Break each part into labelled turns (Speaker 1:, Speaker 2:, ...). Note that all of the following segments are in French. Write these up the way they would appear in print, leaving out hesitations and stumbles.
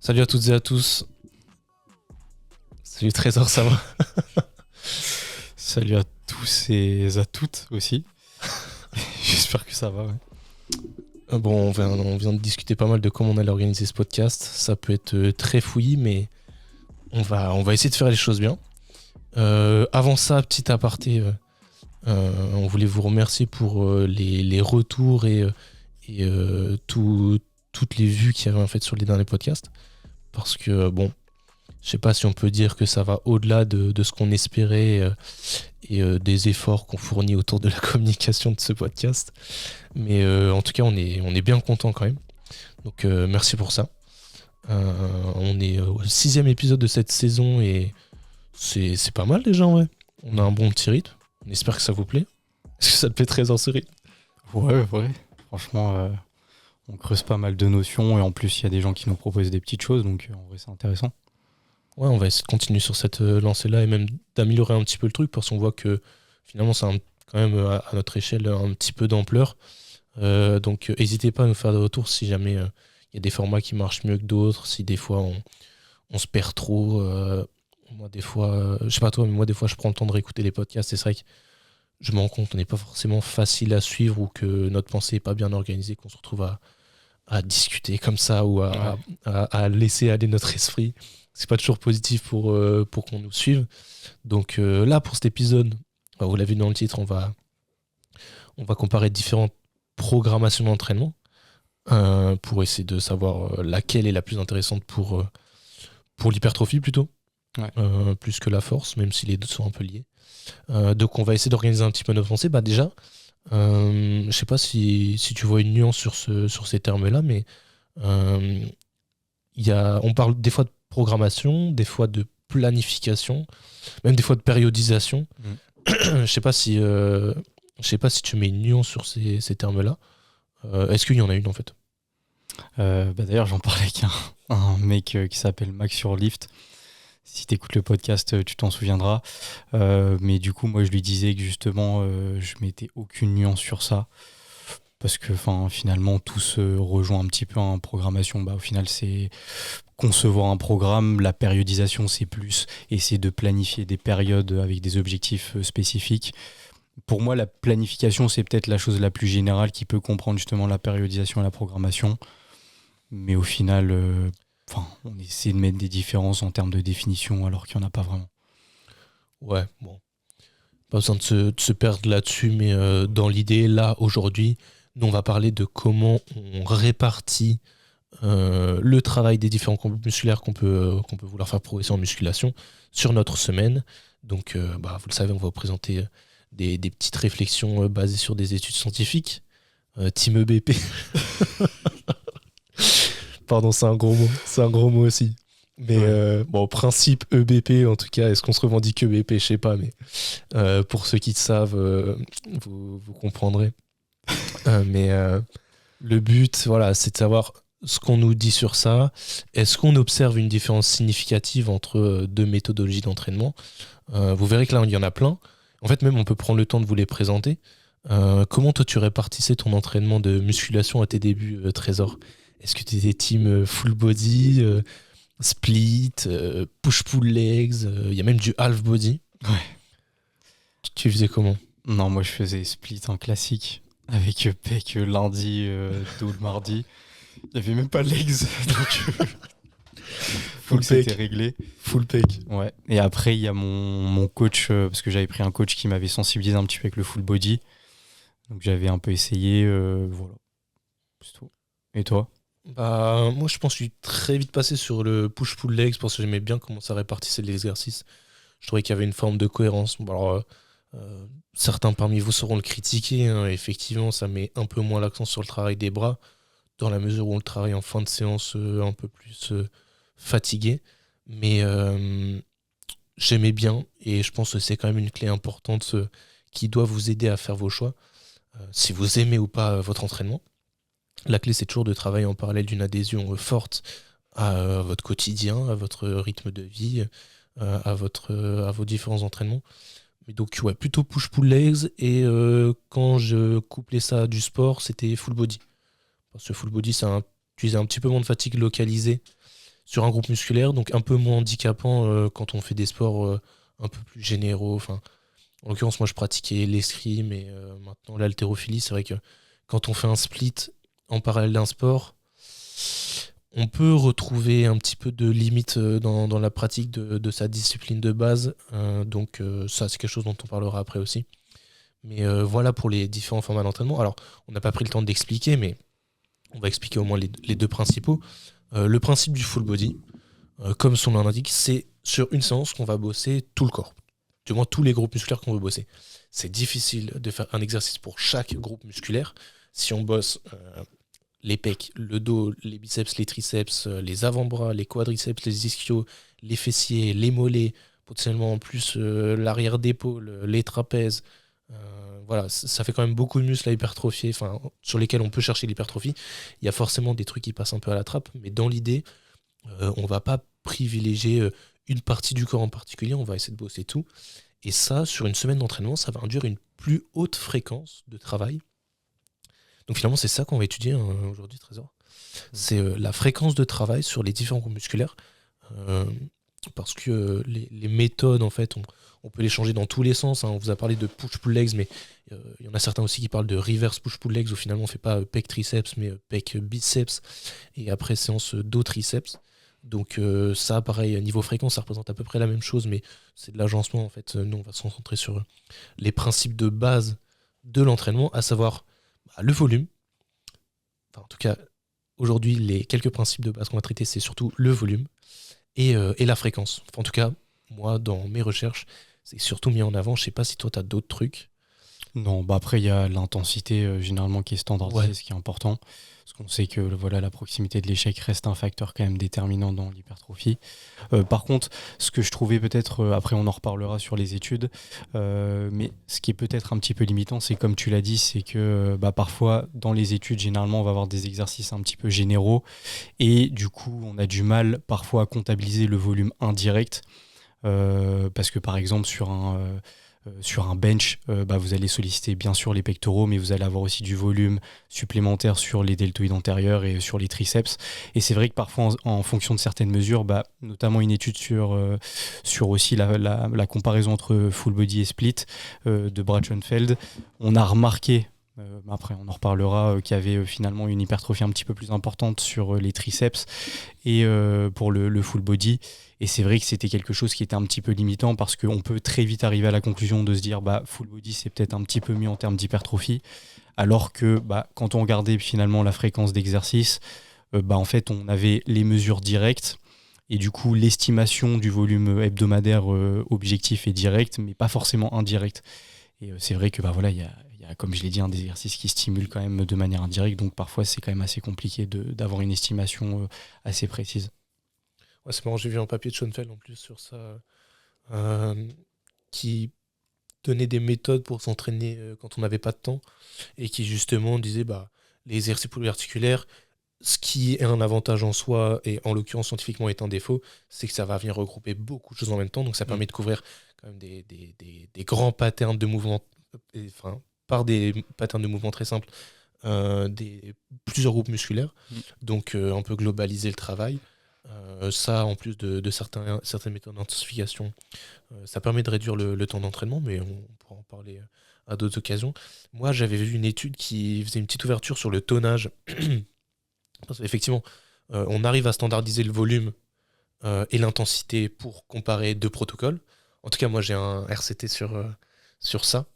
Speaker 1: Salut à toutes et à tous. Salut Trésor, ça va?
Speaker 2: Salut à tous et à toutes aussi. J'espère que ça va. Ouais.
Speaker 1: Bon, on vient de discuter pas mal de comment on allait organiser ce podcast. Ça peut être très fouillis, mais on va essayer de faire les choses bien. Avant ça, petit aparté, on voulait vous remercier pour les retours et toutes les vues qu'il y avait en fait sur les derniers podcasts. Parce que, bon, je sais pas si on peut dire que ça va au-delà de ce qu'on espérait et des efforts qu'on fournit autour de la communication de ce podcast. Mais en tout cas, on est bien content quand même. Donc merci pour ça. On est au 6e épisode de cette saison et c'est pas mal déjà, ouais. On a un bon petit rythme. On espère que ça vous plaît. Est-ce que ça te plaît très en ce rythme?
Speaker 2: Ouais. Franchement, on creuse pas mal de notions et en plus, il y a des gens qui nous proposent des petites choses, donc en vrai, c'est intéressant.
Speaker 1: Ouais, on va essayer de continuer sur cette lancée-là et même d'améliorer un petit peu le truc parce qu'on voit que finalement, ça a quand même à notre échelle un petit peu d'ampleur. Donc n'hésitez pas à nous faire des retours si jamais il y a des formats qui marchent mieux que d'autres, si des fois on se perd trop. Moi des fois, je sais pas toi, mais moi des fois je prends le temps de réécouter les podcasts et c'est vrai que je me rends compte qu'on n'est pas forcément facile à suivre ou que notre pensée n'est pas bien organisée, qu'on se retrouve à discuter comme ça ou à laisser aller notre esprit. C'est pas toujours positif pour qu'on nous suive. Donc là pour cet épisode, vous l'avez vu dans le titre, on va comparer différentes programmation d'entraînement pour essayer de savoir laquelle est la plus intéressante pour l'hypertrophie plutôt, plus que la force, même si les deux sont un peu liés. Donc on va essayer d'organiser un petit peu notre pensée. Bah déjà, je sais pas si tu vois une nuance sur ces termes-là, mais on parle des fois de programmation, des fois de planification, même des fois de périodisation. Je sais pas si tu mets une nuance sur ces termes-là. Est-ce qu'il y en a une en fait?
Speaker 2: D'ailleurs, j'en parlais avec un mec qui s'appelle Max sur Lyft. Si tu écoutes le podcast, tu t'en souviendras. Mais du coup, moi, je lui disais que justement, je mettais aucune nuance sur ça. Parce que finalement, tout se rejoint un petit peu en programmation. Au final, c'est concevoir un programme. La périodisation, c'est plus essayer de planifier des périodes avec des objectifs spécifiques. Pour moi, la planification, c'est peut-être la chose la plus générale qui peut comprendre justement la périodisation et la programmation. Mais au final, on essaie de mettre des différences en termes de définition alors qu'il n'y en a pas vraiment.
Speaker 1: Ouais, bon. Pas besoin de se perdre là-dessus, mais dans l'idée, là, aujourd'hui, nous, on va parler de comment on répartit le travail des différents groupes musculaires qu'on peut vouloir faire progresser en musculation sur notre semaine. Donc, vous le savez, on va vous présenter des petites réflexions basées sur des études scientifiques. Team EBP. Pardon, c'est un gros mot. C'est un gros mot aussi. Mais principe EBP, en tout cas, est-ce qu'on se revendique EBP? Je sais pas, mais pour ceux qui le savent, vous comprendrez. Mais le but, voilà, c'est de savoir ce qu'on nous dit sur ça. Est-ce qu'on observe une différence significative entre deux méthodologies d'entraînement? Vous verrez que là, il y en a plein. En fait, même, on peut prendre le temps de vous les présenter. Comment toi, tu répartissais ton entraînement de musculation à tes débuts, Trésor? Est-ce que tu étais team full body, split, push-pull legs, il y a même du half body?
Speaker 2: Ouais.
Speaker 1: Tu faisais comment?
Speaker 2: Non, moi je faisais split en classique avec pec lundi, dos le mardi. Il n'y avait même pas legs, donc
Speaker 1: Full
Speaker 2: c'était
Speaker 1: pec.
Speaker 2: réglé.
Speaker 1: Full pec.
Speaker 2: Ouais. Et après, il y a mon coach, parce que j'avais pris un coach qui m'avait sensibilisé un petit peu avec le full body. Donc j'avais un peu essayé, voilà. C'est tout. Et toi?
Speaker 1: Moi, je pense que je suis très vite passé sur le push-pull legs parce que j'aimais bien comment ça répartissait les exercices. Je trouvais qu'il y avait une forme de cohérence. Bon, alors, certains parmi vous sauront le critiquer, hein. Effectivement, ça met un peu moins l'accent sur le travail des bras, dans la mesure où on le travaille en fin de séance un peu plus fatigué. Mais j'aimais bien et je pense que c'est quand même une clé importante qui doit vous aider à faire vos choix. Si vous aimez ou pas votre entraînement. La clé, c'est toujours de travailler en parallèle d'une adhésion forte à votre quotidien, à votre rythme de vie, à vos différents entraînements. Mais donc, ouais, plutôt push-pull legs. Et quand je couplais ça à du sport, c'était full body. Parce que full body, ça utilisait un petit peu moins de fatigue localisée sur un groupe musculaire, donc un peu moins handicapant quand on fait des sports un peu plus généraux. Enfin, en l'occurrence, moi je pratiquais l'escrime et maintenant l'haltérophilie. C'est vrai que quand on fait un split en parallèle d'un sport, on peut retrouver un petit peu de limite dans la pratique de sa discipline de base. Donc ça, c'est quelque chose dont on parlera après aussi. Mais voilà pour les différents formats d'entraînement. Alors, on n'a pas pris le temps d'expliquer, mais on va expliquer au moins les deux principaux. Le principe du full body, comme son nom l'indique, c'est sur une séance qu'on va bosser tout le corps. Du moins tous les groupes musculaires qu'on veut bosser. C'est difficile de faire un exercice pour chaque groupe musculaire. Si on bosse les pecs, le dos, les biceps, les triceps, les avant-bras, les quadriceps, les ischios, les fessiers, les mollets, potentiellement en plus l'arrière d'épaule, les trapèzes. Voilà, ça fait quand même beaucoup de muscles à hypertrophier, sur lesquels on peut chercher l'hypertrophie. Il y a forcément des trucs qui passent un peu à la trappe, mais dans l'idée, on va pas privilégier une partie du corps en particulier, on va essayer de bosser tout. Et ça, sur une semaine d'entraînement, ça va induire une plus haute fréquence de travail. Donc finalement, c'est ça qu'on va étudier aujourd'hui, Trésor. C'est la fréquence de travail sur les différents groupes musculaires. Parce que les méthodes, en fait, on peut les changer dans tous les sens. On vous a parlé de push-pull legs, mais il y en a certains aussi qui parlent de reverse push-pull legs, où finalement on ne fait pas pec triceps, mais pec biceps, et après séance dos triceps. Donc ça, pareil, niveau fréquence, ça représente à peu près la même chose, mais c'est de l'agencement, en fait. Nous, on va se concentrer sur les principes de base de l'entraînement, à savoir le volume. Enfin, en tout cas, aujourd'hui, les quelques principes de base qu'on va traiter, c'est surtout le volume et la fréquence. Enfin, en tout cas, moi, dans mes recherches, c'est surtout mis en avant. Je sais pas si toi, tu as d'autres trucs.
Speaker 2: Non, après, il y a l'intensité généralement qui est standardisée,
Speaker 1: Ouais.
Speaker 2: ce qui est important. Parce qu'on sait que voilà, la proximité de l'échec reste un facteur quand même déterminant dans l'hypertrophie. Par contre, ce que je trouvais peut-être, après on en reparlera sur les études, mais ce qui est peut-être un petit peu limitant, c'est comme tu l'as dit, c'est que parfois dans les études, généralement, on va avoir des exercices un petit peu généraux. Et du coup, on a du mal parfois à comptabiliser le volume indirect. Parce que par exemple, sur un bench, vous allez solliciter bien sûr les pectoraux, mais vous allez avoir aussi du volume supplémentaire sur les deltoïdes antérieurs et sur les triceps. Et c'est vrai que parfois, en fonction de certaines mesures, notamment une étude sur aussi la comparaison entre full body et split de Brachenfeld, on a remarqué, après on en reparlera, qu'il y avait finalement une hypertrophie un petit peu plus importante sur les triceps et pour le full body. Et c'est vrai que c'était quelque chose qui était un petit peu limitant parce qu'on peut très vite arriver à la conclusion de se dire full body c'est peut-être un petit peu mieux en termes d'hypertrophie, alors que quand on regardait finalement la fréquence d'exercice, en fait on avait les mesures directes et du coup l'estimation du volume hebdomadaire objectif est direct mais pas forcément indirect. Et c'est vrai que il y a, comme je l'ai dit, des exercices qui stimulent quand même de manière indirecte, donc parfois c'est quand même assez compliqué d'avoir une estimation assez précise.
Speaker 1: Ouais, c'est marrant, j'ai vu un papier de Schoenfeld en plus sur ça, euh, qui donnait des méthodes pour s'entraîner quand on n'avait pas de temps, et qui justement disait les exercices polyarticulaires, ce qui est un avantage en soi, et en l'occurrence scientifiquement est un défaut, c'est que ça va venir regrouper beaucoup de choses en même temps, donc ça permet de couvrir quand même des grands patterns de mouvement, par des patterns de mouvement très simples, plusieurs groupes musculaires, donc on peut globaliser le travail. Ça, en plus de certaines méthodes d'intensification, ça permet de réduire le temps d'entraînement, mais on pourra en parler à d'autres occasions. Moi, j'avais vu une étude qui faisait une petite ouverture sur le tonnage. Parce qu'effectivement, on arrive à standardiser le volume et l'intensité pour comparer deux protocoles. En tout cas, moi, j'ai un RCT sur ça,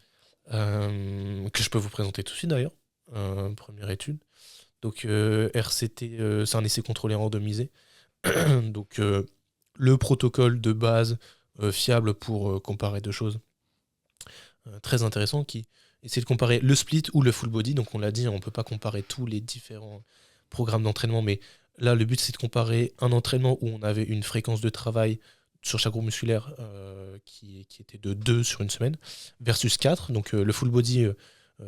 Speaker 1: que je peux vous présenter tout de suite d'ailleurs. Première étude. Donc, RCT, c'est un essai contrôlé randomisé. Donc le protocole de base fiable pour comparer deux choses, très intéressant, qui essaie de comparer le split ou le full body. Donc on l'a dit, on ne peut pas comparer tous les différents programmes d'entraînement, mais là le but c'est de comparer un entraînement où on avait une fréquence de travail sur chaque groupe musculaire qui était de 2 sur une semaine versus 4. Donc le full body,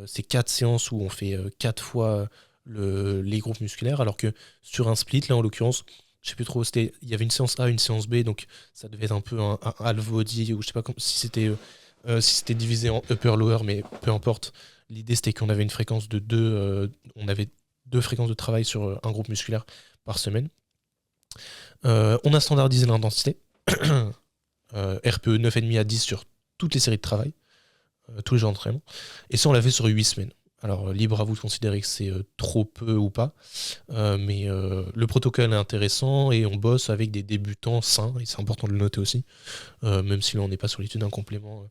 Speaker 1: c'est 4 séances où on fait 4 fois les groupes musculaires, alors que sur un split, là en l'occurrence, je sais plus trop, il y avait une séance A, une séance B, donc ça devait être un peu un half body, ou je sais pas si c'était divisé en upper lower, mais peu importe. L'idée c'était qu'on avait une fréquence de 2, on avait 2 fréquences de travail sur un groupe musculaire par semaine. On a standardisé l'intensité. RPE 9,5 à 10 sur toutes les séries de travail, tous les jours d'entraînement. Et ça, on l'a fait sur 8 semaines. Alors, libre à vous de considérer que c'est trop peu ou pas, mais le protocole est intéressant et on bosse avec des débutants sains, et c'est important de le noter aussi, même si là on n'est pas sur l'étude d'un complément.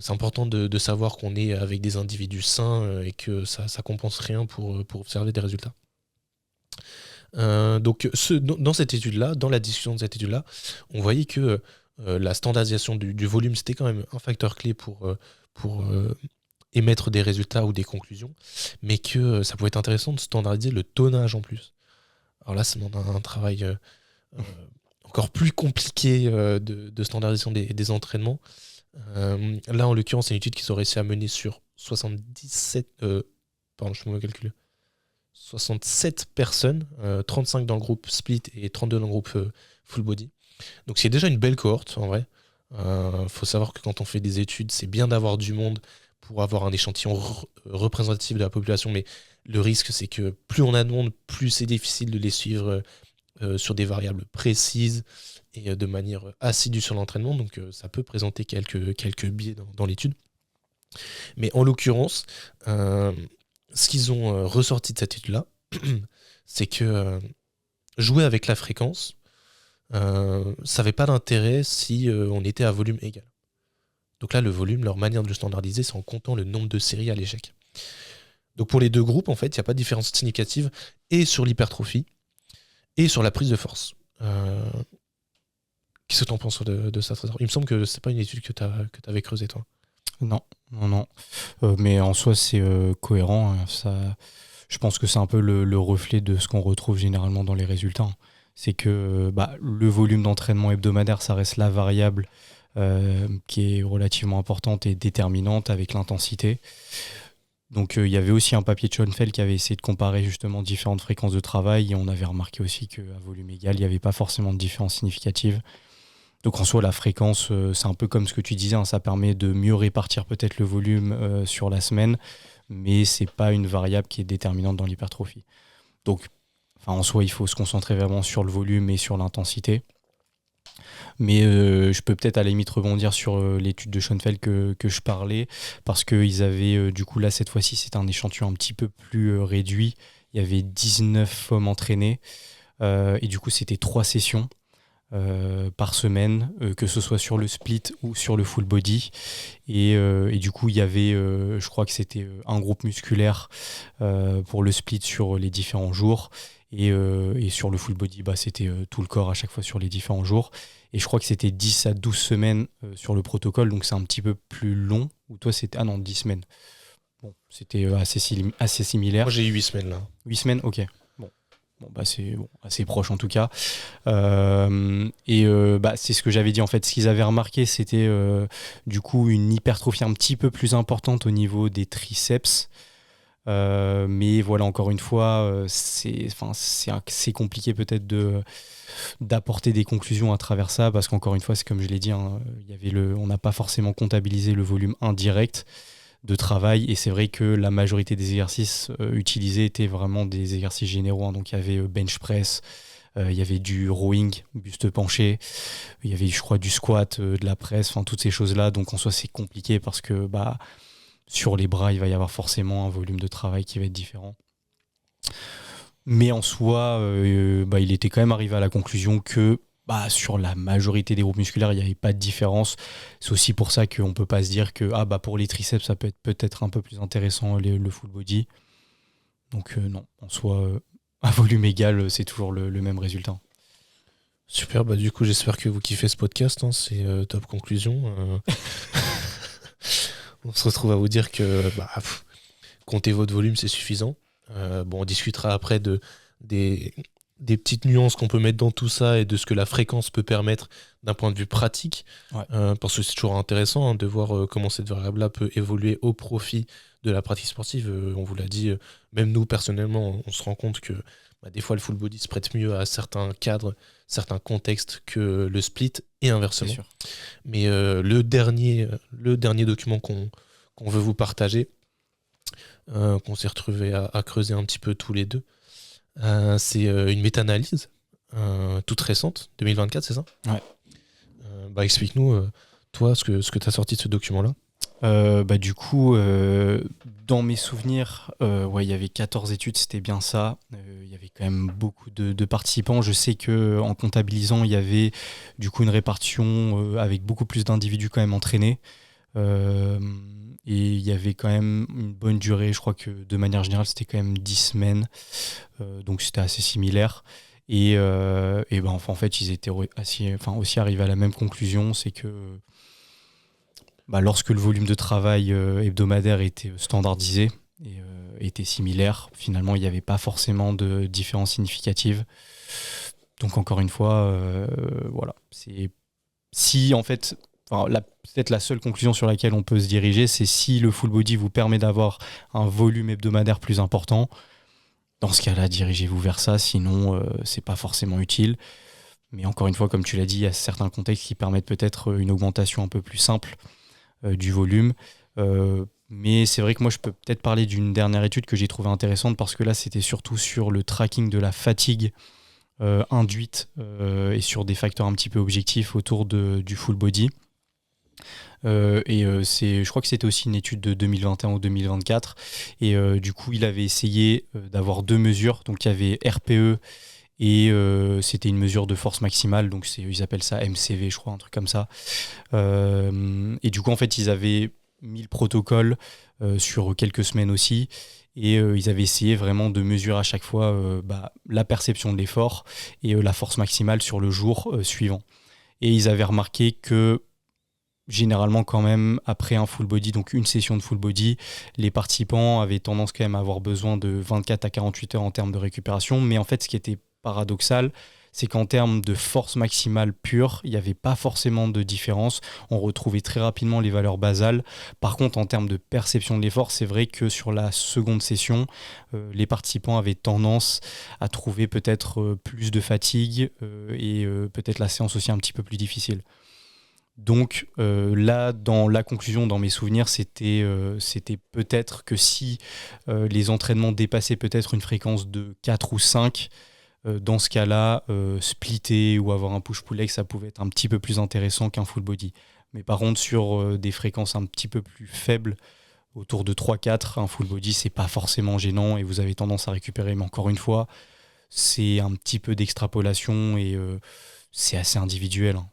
Speaker 1: C'est important de savoir qu'on est avec des individus sains et que ça compense rien pour observer des résultats. Donc, dans cette étude-là, dans la discussion de cette étude-là, on voyait que la standardisation du volume, c'était quand même un facteur clé pour émettre des résultats ou des conclusions, mais que ça pouvait être intéressant de standardiser le tonnage en plus. Alors là, ça demande un travail encore plus compliqué de standardisation des entraînements. Là, en l'occurrence, c'est une étude qu'ils ont réussi à mener sur 67 personnes, 35 dans le groupe split et 32 dans le groupe full body. Donc c'est déjà une belle cohorte en vrai. Faut savoir que quand on fait des études, c'est bien d'avoir du monde pour avoir un échantillon représentatif de la population, mais le risque c'est que plus on a de monde, plus c'est difficile de les suivre sur des variables précises et de manière assidue sur l'entraînement, donc ça peut présenter quelques biais dans l'étude. Mais en l'occurrence, ce qu'ils ont ressorti de cette étude-là, c'est que jouer avec la fréquence, ça n'avait pas d'intérêt si on était à volume égal. Donc là, le volume, leur manière de le standardiser, c'est en comptant le nombre de séries à l'échec. Donc pour les deux groupes, en fait, il n'y a pas de différence significative et sur l'hypertrophie et sur la prise de force. Qu'est-ce que tu en penses de ça, Trésor ? Il me semble que c'est pas une étude que tu avais creusée, toi.
Speaker 2: Non. Mais en soi, c'est cohérent. Ça, je pense que c'est un peu le reflet de ce qu'on retrouve généralement dans les résultats. C'est que le volume d'entraînement hebdomadaire, ça reste la variable qui est relativement importante et déterminante avec l'intensité. Donc il y avait aussi un papier de Schoenfeld qui avait essayé de comparer justement différentes fréquences de travail et on avait remarqué aussi qu'à volume égal, il n'y avait pas forcément de différence significative. Donc en soi, la fréquence, c'est un peu comme ce que tu disais, ça permet de mieux répartir peut-être le volume sur la semaine, mais c'est pas une variable qui est déterminante dans l'hypertrophie. Donc en soi, il faut se concentrer vraiment sur le volume et sur l'intensité. Mais je peux peut-être à la limite rebondir sur l'étude de Schoenfeld que je parlais, parce qu'ils avaient, du coup là cette fois-ci, c'était un échantillon un petit peu plus réduit. Il y avait 19 hommes entraînés, et du coup c'était 3 sessions. Par semaine, que ce soit sur le split ou sur le full body. Et du coup, il y avait, je crois que c'était un groupe musculaire pour le split sur les différents jours. Et sur le full body, c'était tout le corps à chaque fois sur les différents jours. Et je crois que c'était 10 à 12 semaines sur le protocole, donc c'est un petit peu plus long. Ou toi, c'était... Ah non, 10 semaines. Bon, c'était assez similaire.
Speaker 1: Moi, j'ai eu 8 semaines là.
Speaker 2: 8 semaines, ok. C'est assez proche en tout cas. C'est ce que j'avais dit en fait. Ce qu'ils avaient remarqué, c'était du coup une hypertrophie un petit peu plus importante au niveau des triceps. Mais voilà, encore une fois, c'est compliqué peut-être d'apporter des conclusions à travers ça, parce qu'encore une fois, c'est comme je l'ai dit, on n'a pas forcément comptabilisé le volume indirect de travail, et c'est vrai que la majorité des exercices utilisés étaient vraiment des exercices généraux, donc il y avait bench press, il y avait du rowing, buste penché, il y avait je crois du squat, de la presse, toutes ces choses là, donc en soi c'est compliqué parce que sur les bras il va y avoir forcément un volume de travail qui va être différent, mais en soi il était quand même arrivé à la conclusion que sur la majorité des groupes musculaires, il n'y avait pas de différence. C'est aussi pour ça qu'on ne peut pas se dire que pour les triceps, ça peut être peut-être un peu plus intéressant le full body. Donc non, en soi, à volume égal, c'est toujours le même résultat.
Speaker 1: Super, du coup j'espère que vous kiffez ce podcast, c'est top conclusion. On se retrouve à vous dire que comptez votre volume, c'est suffisant. On discutera après des petites nuances qu'on peut mettre dans tout ça et de ce que la fréquence peut permettre d'un point de vue pratique, parce que c'est toujours intéressant de voir comment cette variable-là peut évoluer au profit de la pratique sportive. On vous l'a dit, même nous personnellement, on se rend compte que des fois le full body se prête mieux à certains cadres, certains contextes que le split et inversement. Mais le dernier document qu'on veut vous partager, qu'on s'est retrouvé à creuser un petit peu tous les deux, c'est une méta-analyse toute récente, 2024, c'est ça?
Speaker 2: Ouais.
Speaker 1: Explique-nous, toi, ce que tu as sorti de ce document-là.
Speaker 2: Du coup, dans mes souvenirs, il y avait 14 études, c'était bien ça. Il y avait quand même beaucoup de participants. Je sais qu'en comptabilisant, il y avait du coup une répartition avec beaucoup plus d'individus quand même entraînés. Et il y avait quand même une bonne durée. Je crois que de manière générale, c'était quand même 10 semaines. Donc c'était assez similaire. En fait, ils étaient aussi arrivés à la même conclusion, c'est que lorsque le volume de travail hebdomadaire était standardisé et était similaire, finalement, il n'y avait pas forcément de différence significative. Donc encore une fois, voilà. C'est si en fait, peut-être la seule conclusion sur laquelle on peut se diriger, c'est si le full body vous permet d'avoir un volume hebdomadaire plus important. Dans ce cas-là, dirigez-vous vers ça. Sinon, c'est pas forcément utile. Mais encore une fois, comme tu l'as dit, il y a certains contextes qui permettent peut-être une augmentation un peu plus simple du volume. Mais c'est vrai que moi, je peux peut-être parler d'une dernière étude que j'ai trouvée intéressante parce que là, c'était surtout sur le tracking de la fatigue induite et sur des facteurs un petit peu objectifs autour du full body. Je crois que c'était aussi une étude de 2021 ou 2024. Et du coup, il avait essayé d'avoir 2 mesures. Donc, il y avait RPE et c'était une mesure de force maximale. Donc, ils appellent ça MCV, je crois, un truc comme ça. Et du coup, en fait, ils avaient mis le protocole sur quelques semaines aussi. Et ils avaient essayé vraiment de mesurer à chaque fois la perception de l'effort et la force maximale sur le jour suivant. Et ils avaient remarqué que généralement quand même après un full body, donc une session de full body, les participants avaient tendance quand même à avoir besoin de 24 à 48 heures en termes de récupération. Mais en fait, ce qui était paradoxal, c'est qu'en termes de force maximale pure, il n'y avait pas forcément de différence. On retrouvait très rapidement les valeurs basales. Par contre, en termes de perception de l'effort, c'est vrai que sur la seconde session, les participants avaient tendance à trouver peut-être plus de fatigue et peut-être la séance aussi un petit peu plus difficile. Donc là, dans la conclusion, dans mes souvenirs, c'était peut-être que si les entraînements dépassaient peut-être une fréquence de 4 ou 5, dans ce cas-là, splitter ou avoir un push-pull leg, ça pouvait être un petit peu plus intéressant qu'un full body. Mais par contre, sur des fréquences un petit peu plus faibles, autour de 3-4, un full body, c'est pas forcément gênant et vous avez tendance à récupérer. Mais encore une fois, c'est un petit peu d'extrapolation et c'est assez individuel, hein.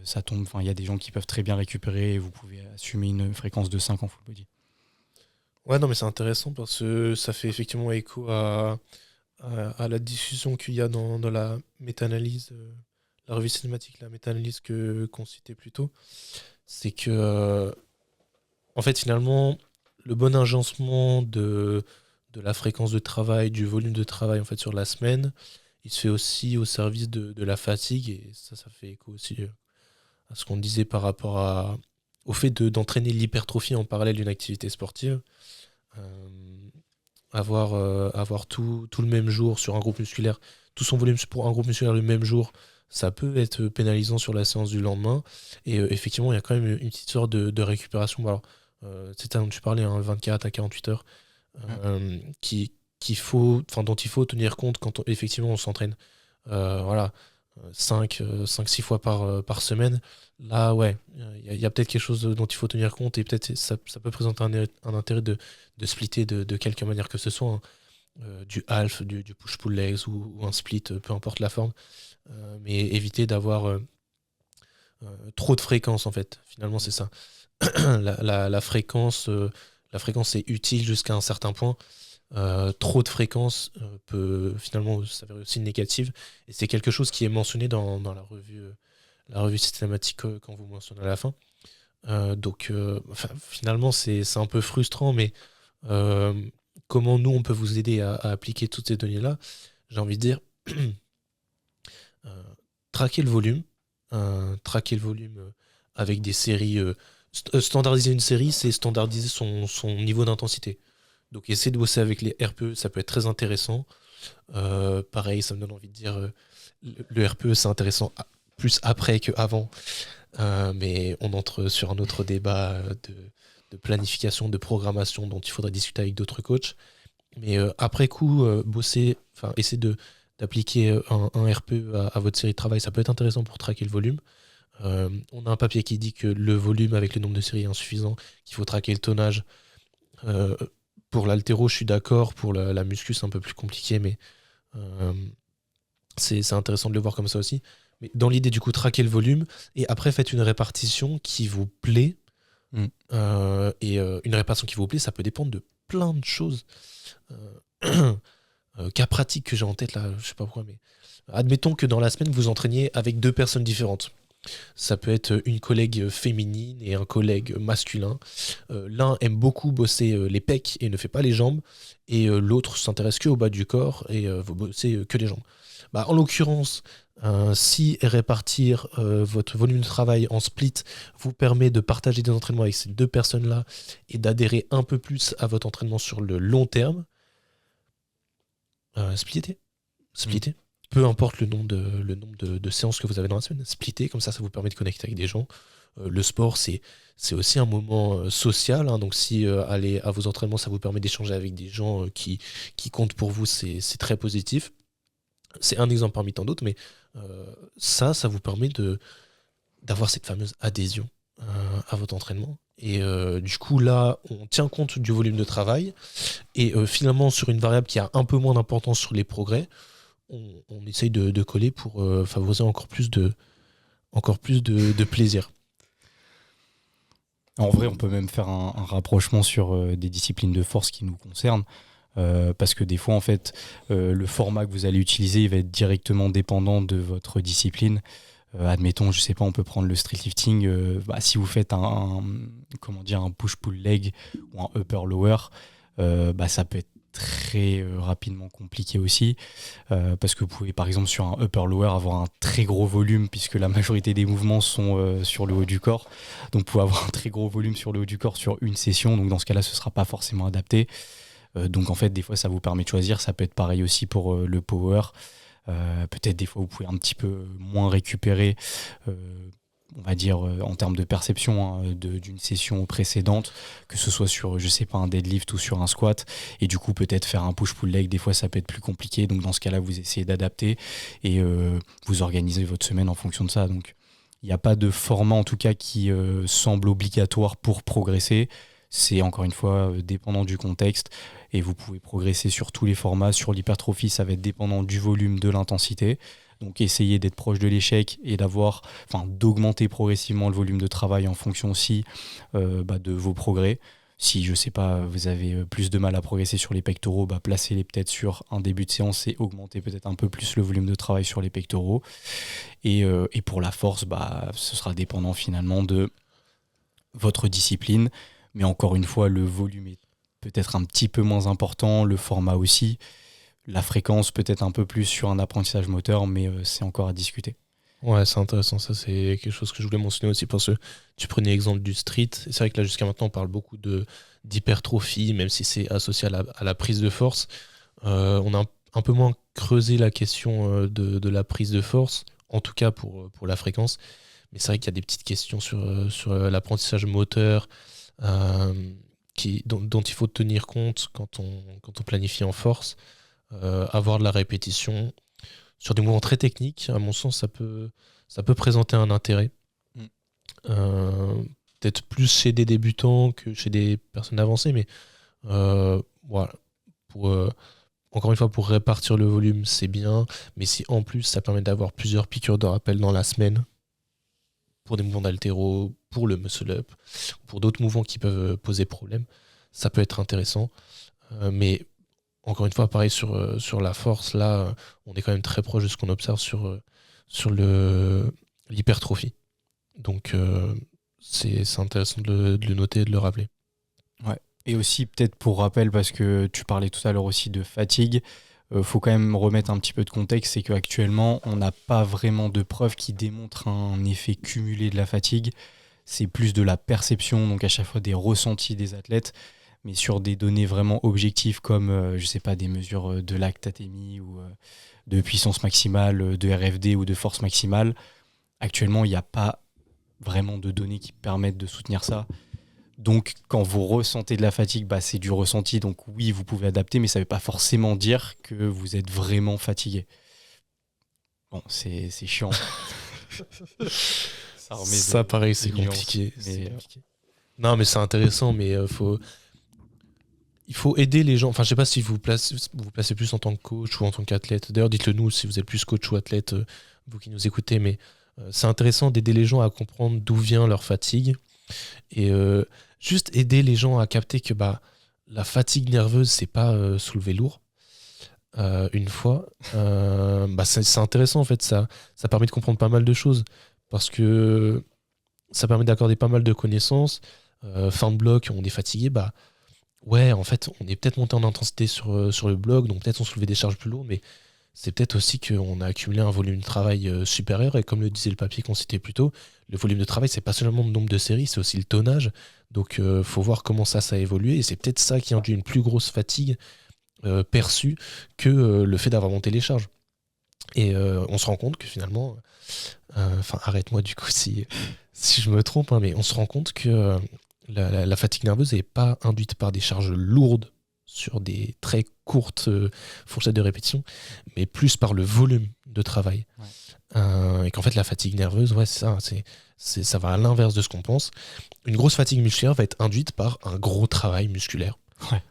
Speaker 2: Ça tombe, il y a des gens qui peuvent très bien récupérer et vous pouvez assumer une fréquence de 5 en full body.
Speaker 1: Ouais, non, mais c'est intéressant parce que ça fait effectivement écho à la discussion qu'il y a dans la méta-analyse, la revue cinématique, la méta-analyse qu'on citait plus tôt. C'est que, en fait, finalement, le bon agencement de la fréquence de travail, du volume de travail en fait, sur la semaine, il se fait aussi au service de la fatigue et ça fait écho aussi à ce qu'on disait par rapport au fait d'entraîner l'hypertrophie en parallèle d'une activité sportive. Avoir tout le même jour sur un groupe musculaire, tout son volume pour un groupe musculaire le même jour, ça peut être pénalisant sur la séance du lendemain. Et effectivement, il y a quand même une petite sorte de récupération. Alors, c'est dont tu parlais, 24 à 48 heures, dont il faut tenir compte quand effectivement on s'entraîne. Voilà. 5-6 fois par semaine, là ouais, il y a peut-être quelque chose dont il faut tenir compte et peut-être ça peut présenter un intérêt de splitter de quelque manière que ce soit, hein. Du half, du push-pull legs ou un split, peu importe la forme, mais éviter d'avoir trop de fréquences en fait, finalement c'est ça. La fréquence est utile jusqu'à un certain point. Trop de fréquences peut finalement s'avérer aussi négative et c'est quelque chose qui est mentionné dans la revue systématique quand vous mentionnez à la fin. Finalement c'est un peu frustrant, mais comment nous on peut vous aider à appliquer toutes ces données là, j'ai envie de dire traquer le volume avec des séries, standardiser une série, c'est standardiser son niveau d'intensité. Donc essayer de bosser avec les RPE, ça peut être très intéressant. Pareil, ça me donne envie de dire, le RPE c'est intéressant plus après qu'avant. Mais on entre sur un autre débat de planification, de programmation dont il faudrait discuter avec d'autres coachs. Mais après coup, essayer d'appliquer un RPE à votre série de travail, ça peut être intéressant pour traquer le volume. On a un papier qui dit que le volume avec le nombre de séries est insuffisant, qu'il faut traquer le tonnage. Pour l'haltéro, je suis d'accord. Pour la muscu, c'est un peu plus compliqué, mais c'est intéressant de le voir comme ça aussi. Mais dans l'idée, du coup, traquer le volume, et après, faites une répartition qui vous plaît. Une répartition qui vous plaît, ça peut dépendre de plein de choses. Cas pratique que j'ai en tête, là, je sais pas pourquoi, mais admettons que dans la semaine, vous entraîniez avec 2 personnes différentes. Ça peut être une collègue féminine et un collègue masculin. L'un aime beaucoup bosser les pecs et ne fait pas les jambes, et l'autre s'intéresse que au bas du corps et vous bossez que les jambes. En l'occurrence, si répartir votre volume de travail en split vous permet de partager des entraînements avec ces 2 personnes-là et d'adhérer un peu plus à votre entraînement sur le long terme, splittez. Peu importe le nombre de séances que vous avez dans la semaine, splittez, comme ça vous permet de connecter avec des gens. Le sport, c'est aussi un moment social, hein, donc si aller à vos entraînements, ça vous permet d'échanger avec des gens qui comptent pour vous, c'est très positif. C'est un exemple parmi tant d'autres, mais ça vous permet d'avoir cette fameuse adhésion à votre entraînement. Et du coup, là, on tient compte du volume de travail, et finalement, sur une variable qui a un peu moins d'importance sur les progrès, on essaye de coller pour favoriser encore plus de plaisir.
Speaker 2: En vrai, on peut même faire un rapprochement sur des disciplines de force qui nous concernent, parce que des fois, en fait, le format que vous allez utiliser il va être directement dépendant de votre discipline. Admettons, je sais pas, on peut prendre le street lifting. Si vous faites un push-pull leg ou un upper-lower, ça peut être très rapidement compliqué aussi, parce que vous pouvez par exemple sur un upper lower avoir un très gros volume puisque la majorité des mouvements sont sur le haut du corps, donc vous pouvez avoir un très gros volume sur le haut du corps sur une session, donc dans ce cas là ce sera pas forcément adapté, donc en fait des fois ça vous permet de choisir. Ça peut être pareil aussi pour le power, peut-être des fois vous pouvez un petit peu moins récupérer, on va dire en termes de perception d'une session précédente, que ce soit sur, je sais pas, un deadlift ou sur un squat, et du coup peut-être faire un push-pull leg, des fois ça peut être plus compliqué, donc dans ce cas-là vous essayez d'adapter et vous organisez votre semaine en fonction de ça. Donc il n'y a pas de format en tout cas qui semble obligatoire pour progresser, c'est encore une fois dépendant du contexte, et vous pouvez progresser sur tous les formats. Sur l'hypertrophie, ça va être dépendant du volume, de l'intensité. Donc essayez d'être proche de l'échec et d'augmenter progressivement le volume de travail en fonction aussi de vos progrès. Si, je sais pas, vous avez plus de mal à progresser sur les pectoraux, placez-les peut-être sur un début de séance et augmentez peut-être un peu plus le volume de travail sur les pectoraux. Et pour la force, ce sera dépendant finalement de votre discipline. Mais encore une fois, le volume est peut-être un petit peu moins important, le format aussi. La fréquence peut-être un peu plus sur un apprentissage moteur, mais c'est encore à discuter.
Speaker 1: Ouais, c'est intéressant, ça c'est quelque chose que je voulais mentionner aussi parce que tu prenais l'exemple du street. Et c'est vrai que là jusqu'à maintenant on parle beaucoup d'hypertrophie, même si c'est associé à la prise de force. On a un peu moins creusé la question de la prise de force, en tout cas pour la fréquence. Mais c'est vrai qu'il y a des petites questions sur l'apprentissage moteur dont il faut tenir compte quand on planifie en force. Avoir de la répétition sur des mouvements très techniques, à mon sens, ça peut présenter un intérêt. Peut-être plus chez des débutants que chez des personnes avancées, mais voilà. Encore une fois, pour répartir le volume, c'est bien, mais si en plus ça permet d'avoir plusieurs piqûres de rappel dans la semaine, pour des mouvements d'haltéro, pour le muscle-up, pour d'autres mouvements qui peuvent poser problème, ça peut être intéressant. Mais encore une fois, pareil sur la force, là, on est quand même très proche de ce qu'on observe sur l'hypertrophie. Donc, c'est intéressant de le noter et de le rappeler.
Speaker 2: Ouais. Et aussi, peut-être pour rappel, parce que tu parlais tout à l'heure aussi de fatigue, faut quand même remettre un petit peu de contexte, c'est qu'actuellement, on n'a pas vraiment de preuves qui démontrent un effet cumulé de la fatigue. C'est plus de la perception, donc à chaque fois des ressentis des athlètes, mais sur des données vraiment objectives comme, je sais pas, des mesures de lactatémie ou de puissance maximale, de RFD ou de force maximale. Actuellement, il n'y a pas vraiment de données qui permettent de soutenir ça. Donc, quand vous ressentez de la fatigue, c'est du ressenti. Donc oui, vous pouvez adapter, mais ça ne veut pas forcément dire que vous êtes vraiment fatigué. Bon, c'est chiant.
Speaker 1: Ça, pareil, c'est compliqué. Non, mais c'est intéressant, mais il faut aider les gens. Enfin, je sais pas si vous vous placez plus en tant que coach ou en tant qu'athlète. D'ailleurs, dites-le nous si vous êtes plus coach ou athlète, vous qui nous écoutez. Mais c'est intéressant d'aider les gens à comprendre d'où vient leur fatigue. Et juste aider les gens à capter que la fatigue nerveuse, c'est pas soulever lourd. Une fois, c'est intéressant en fait. Ça permet de comprendre pas mal de choses. Parce que ça permet d'accorder pas mal de connaissances. Fin de bloc, on est fatigué, ouais, en fait, on est peut-être monté en intensité sur le bloc, donc peut-être on soulevait des charges plus lourdes, mais c'est peut-être aussi qu'on a accumulé un volume de travail supérieur, et comme le disait le papier qu'on citait plus tôt, le volume de travail, c'est pas seulement le nombre de séries, c'est aussi le tonnage, donc faut voir comment ça a évolué, et c'est peut-être ça qui induit une plus grosse fatigue perçue que le fait d'avoir monté les charges. Et on se rend compte que finalement, arrête-moi du coup si je me trompe, hein, mais on se rend compte que la fatigue nerveuse n'est pas induite par des charges lourdes sur des très courtes fourchettes de répétition, mais plus par le volume de travail. Ouais. Et qu'en fait, la fatigue nerveuse, ouais, ça va à l'inverse de ce qu'on pense. Une grosse fatigue musculaire va être induite par un gros travail musculaire.
Speaker 2: Ouais.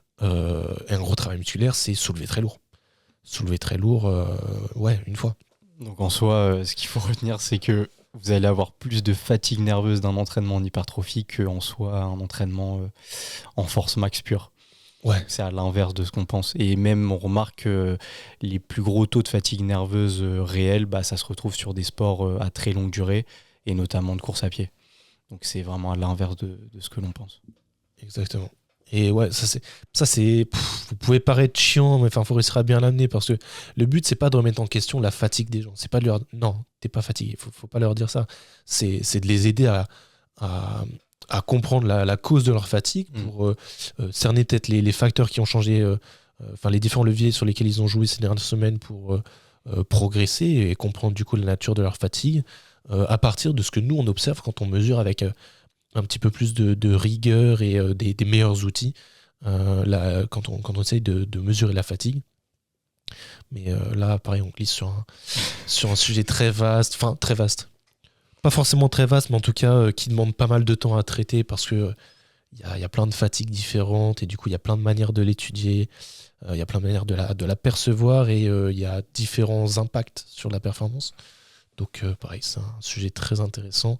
Speaker 1: Et un gros travail musculaire, c'est soulever très lourd. Soulever très lourd, une fois.
Speaker 2: Donc en soi, ce qu'il faut retenir, c'est que vous allez avoir plus de fatigue nerveuse d'un entraînement en hypertrophie qu'en soi un entraînement en force max pure.
Speaker 1: Ouais.
Speaker 2: C'est à l'inverse de ce qu'on pense. Et même on remarque que les plus gros taux de fatigue nerveuse réels, ça se retrouve sur des sports à très longue durée, et notamment de course à pied. Donc c'est vraiment à l'inverse de ce que l'on pense.
Speaker 1: Exactement. Et ouais, vous pouvez paraître chiant, mais faut réussir à bien l'amener, parce que le but, c'est pas de remettre en question la fatigue des gens. C'est pas de leur non, t'es pas fatigué. Faut pas leur dire ça. C'est de les aider à comprendre la cause de leur fatigue pour cerner peut-être les facteurs qui ont changé, les différents leviers sur lesquels ils ont joué ces dernières semaines pour progresser et comprendre du coup la nature de leur fatigue à partir de ce que nous on observe quand on mesure avec un petit peu plus de rigueur et des meilleurs outils quand on essaye de mesurer la fatigue. Mais là, pareil, on glisse sur un sujet très vaste. Pas forcément très vaste, mais en tout cas qui demande pas mal de temps à traiter, parce que y a plein de fatigues différentes, et du coup, il y a plein de manières de l'étudier, il y a plein de manières de la percevoir, et il y a différents impacts sur la performance. Donc, pareil, c'est un sujet très intéressant.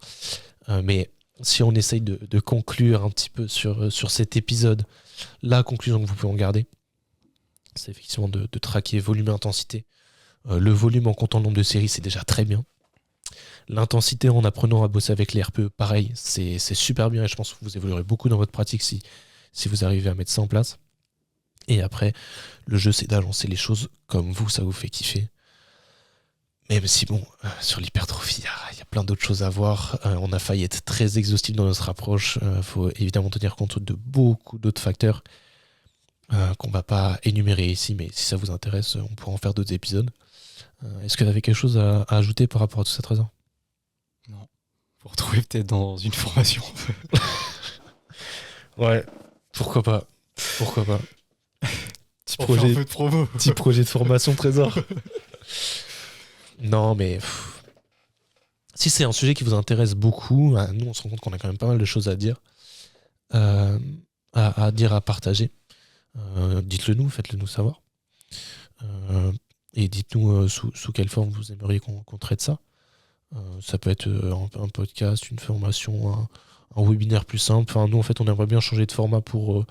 Speaker 1: Mais si on essaye de conclure un petit peu sur cet épisode, la conclusion que vous pouvez en garder, c'est effectivement de traquer volume et intensité. Le volume en comptant le nombre de séries, c'est déjà très bien. L'intensité en apprenant à bosser avec les RPE, pareil, c'est super bien, et je pense que vous évoluerez beaucoup dans votre pratique si vous arrivez à mettre ça en place. Et après, le jeu, c'est d'agencer les choses comme vous, ça vous fait kiffer. Même si sur l'hypertrophie, il y a plein d'autres choses à voir. On a failli être très exhaustif dans notre approche. Faut évidemment tenir compte de beaucoup d'autres facteurs qu'on va pas énumérer ici, mais si ça vous intéresse, on pourra en faire d'autres épisodes. Est-ce que tu avais quelque chose à ajouter par rapport à tout ça, Trésor ?
Speaker 2: Non. Faut retrouver peut-être dans une formation.
Speaker 1: Ouais, pourquoi pas. Petit projet de formation, Trésor. Non, mais si c'est un sujet qui vous intéresse beaucoup, nous on se rend compte qu'on a quand même pas mal de choses à dire, à partager. Dites-le nous, faites-le nous savoir. Et dites-nous sous quelle forme vous aimeriez qu'on traite ça. Ça peut être un podcast, une formation, un webinaire plus simple. Enfin, nous en fait on aimerait bien changer de format pour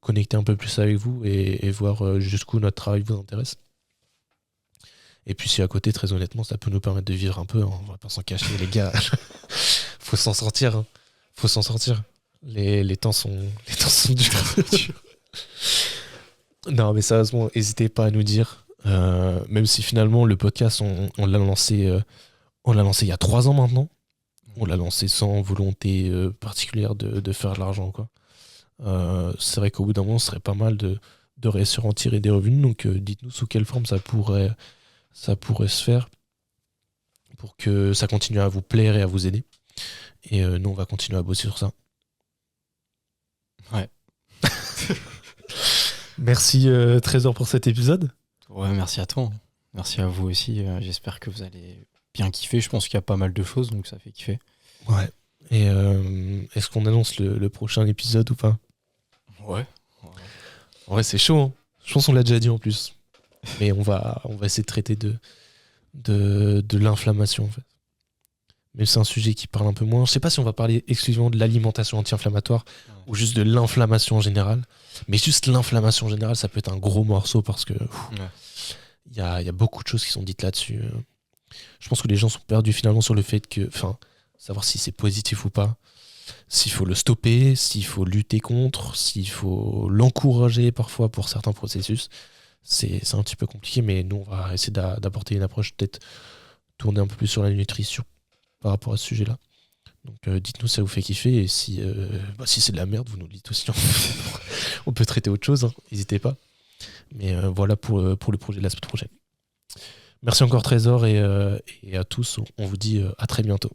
Speaker 1: connecter un peu plus avec vous et voir jusqu'où notre travail vous intéresse. Et puis si à côté, très honnêtement, ça peut nous permettre de vivre un peu, hein. On va pas s'en cacher, les gars. Faut s'en sortir. Hein. Faut s'en sortir. Les temps sont durs. Non, mais sérieusement, n'hésitez pas à nous dire. Même si finalement le podcast, on l'a lancé il y a 3 ans maintenant. On l'a lancé sans volonté particulière de faire de l'argent, quoi. C'est vrai qu'au bout d'un moment, ce serait pas mal de réussir à en tirer des revenus. Donc dites-nous sous quelle forme ça pourrait se faire pour que ça continue à vous plaire et à vous aider. Et nous, on va continuer à bosser sur ça.
Speaker 2: Ouais.
Speaker 1: Merci Trésor pour cet épisode.
Speaker 2: Ouais, merci à toi. Merci à vous aussi. J'espère que vous allez bien kiffer. Je pense qu'il y a pas mal de choses, donc ça fait kiffer.
Speaker 1: Ouais. Et est-ce qu'on annonce le prochain épisode ou pas?
Speaker 2: Ouais.
Speaker 1: En vrai, c'est chaud, hein. Je pense qu'on l'a déjà dit en plus. Mais on va essayer de traiter de l'inflammation, en fait. Mais c'est un sujet qui parle un peu moins. Je sais pas si on va parler exclusivement de l'alimentation anti-inflammatoire ou juste de l'inflammation en général. Mais juste l'inflammation en général, ça peut être un gros morceau parce que il y a beaucoup de choses qui sont dites là-dessus. Je pense que les gens sont perdus finalement sur le fait que, enfin, savoir si c'est positif ou pas, s'il faut le stopper, s'il faut lutter contre, s'il faut l'encourager parfois pour certains processus. C'est un petit peu compliqué, mais nous, on va essayer d'apporter une approche peut-être tournée un peu plus sur la nutrition par rapport à ce sujet-là. Donc dites-nous si ça vous fait kiffer, et si c'est de la merde, vous nous le dites aussi. On peut traiter autre chose, hein, n'hésitez pas. Mais voilà pour le projet de la semaine prochaine. Merci encore Trésor, et à tous, on vous dit à très bientôt.